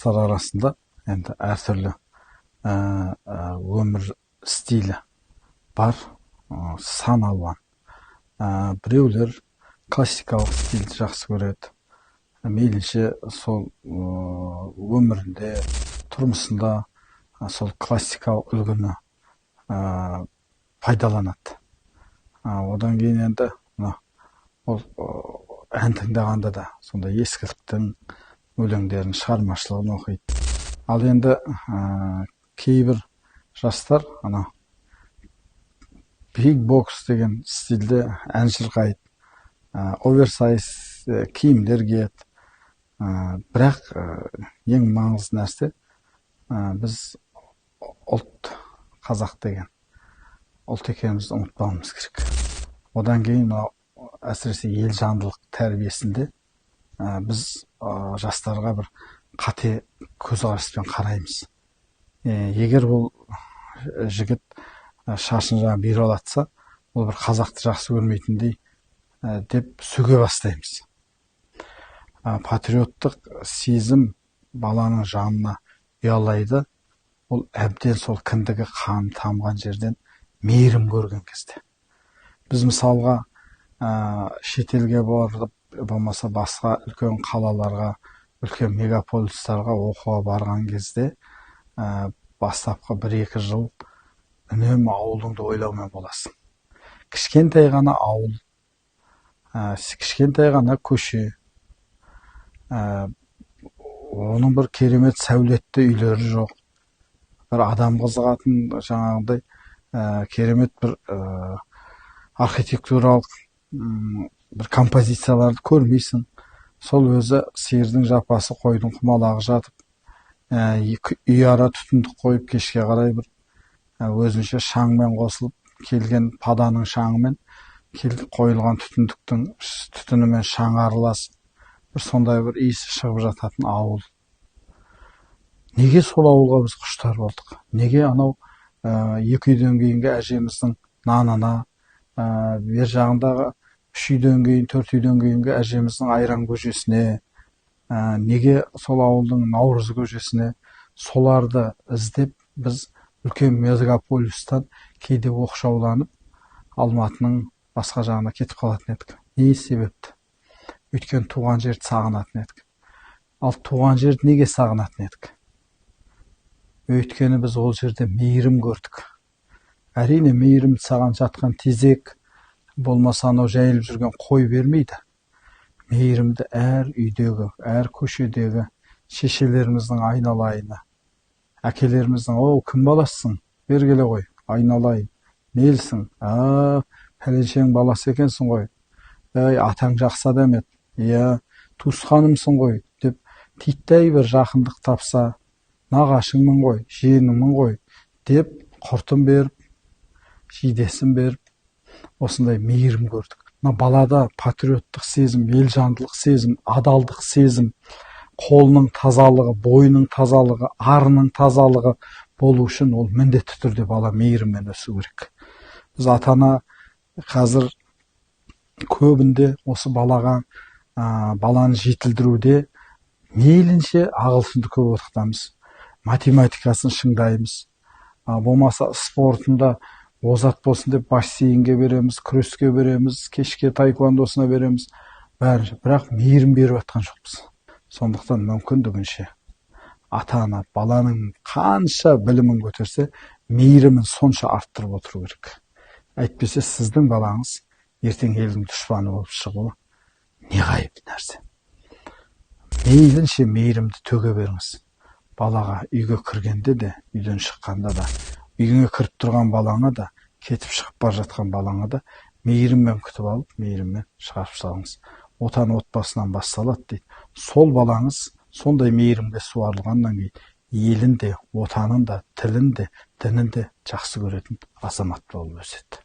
жастар арасында енді әртүрлі өмір стилі бар, сан алуан. Біреулер классикалық стильді жақсы көреді. Мейлінше сол өмірінде, тұрмысында сол классикалық үлгіні пайдаланады. Одан кейін енді ол ән тыңдағанда да сондай ескіліктің өлеңдерін, шығармашылығын оқиды. Ал енді кейбір жастар биг бокс деген стильде ән шырқайды, оверсайз киімдер киеді. Бірақ ең маңызды нәрсе, біз ұлт, қазақ деген ұлт екенімізді ұмытпауымыз керек. Одан кейін әсіресе елжандылық тәрбиесінде біз жастарға бір қате көзқараспен қараймыз. Егер бұл жігіт шашын бұйралатса, ол бір қазақты жақсы көрмейтіндей деп сөге бастаймыз. Патриоттық сезім баланың жанына ұялайды. Ол әбден сол кіндігі қан тамған жерден мейірім көрген кезде. Біз мысалға шетелге барып, болмаса басқа үлкен қалаларға, үлкен мегаполистарға оқуға барған кезде бастапқы 1-2 жыл үнемі ауылыңды ойлаумен боласың. Кішкентай ғана ауыл, кішкентай ғана көше, оның бір керемет сәулетті үйлері жоқ, бір адам қызығатын жаңағыдай керемет бір архитектуралық бір композицияларды көрмейсің. Сол өзі сиырдың жапасы, қойдың құмалағы жатып, үй ара түтіндік қойып, кешке қарай бір өзінше шаңмен қосылып, келген паданың шаңымен қойылған түтінімен шаң араласып, бір сондай бір иісі шығып жататын ауыл. Неге сол ауылға біз құштар болдық? Неге анау 2 үйден кейінгі әжеміздің нанына, бер жағындағы 3 үйден кейін, 4 үйден кейінгі әжеміздің айран көжесіне, неге сол ауылдың наурыз көжесіне, соларды іздеп біз үлкен мегаполистан кейде оқшауланып, Алматының басқа жағына кетіп қалатын едік. Не себепті? Өйткені туған жерді сағынатын едік. Ал туған жерді неге сағынатын едік? Өйткені біз ол жерде мейірім көрдік. Әрине, мейірім саған жатқан тезек, болмаса анау жайылып жүрген қой бермейді. Мейірімді әр үйдегі, әр көшедегі шешелеріміздің айналайыны, әкелеріміздің, кім баласысың? Бер келе ғой, айналайын. Нелсің? Пәленшенің баласы екенсің ғой. Атаң жақсы адам еді. Туысқанымсың ғой, деп титтей бір жақындық тапса, нағашыңмын ғой, жиеніңмін ғой, деп құртын беріп, жидесін беріп, осындай мейірім көрдік. Балада патриоттық сезім, елжандылық сезім, адалдық сезім, қолының тазалығы, бойының тазалығы, арының тазалығы болу үшін ол міндетті түрде бала мейіріммен өсу керек. Біз ата-ана қазір көбінде осы баланы жетілдіруде мейлінше ағылшынды көп оқытамыз, математикасын шыңдаймыз, болмаса спортында озат болсын деп бассейнге береміз, күреске береміз, кешке таэквондосына береміз, бірақ мейірім беріп жатқан жоқпыз. Сондықтан мүмкіндігінше ата-ана баланың қанша білімін көтерсе, мейірімін сонша арттырып отыру керек. Әйтпесе сіздің балаңыз ертең елдің дұшпаны болып шығуы неғайып нәрсе. Мейлінше мейірімді төге беріңіз. Балаға үйге кіргенде де, үйден шыққанда да, үйіңе кіріп тұрған балаңа да, кетіп шығып бара жатқан балаңа да мейіріммен күтіп алып, мейіріммен шығарып салыңыз. Отан отбасынан басталады дейді. Сол балаңыз сондай мейірімге суарылғаннан кейін елін де, отанын да, тілін де, дінін де жақсы көретін азамат болып өседі.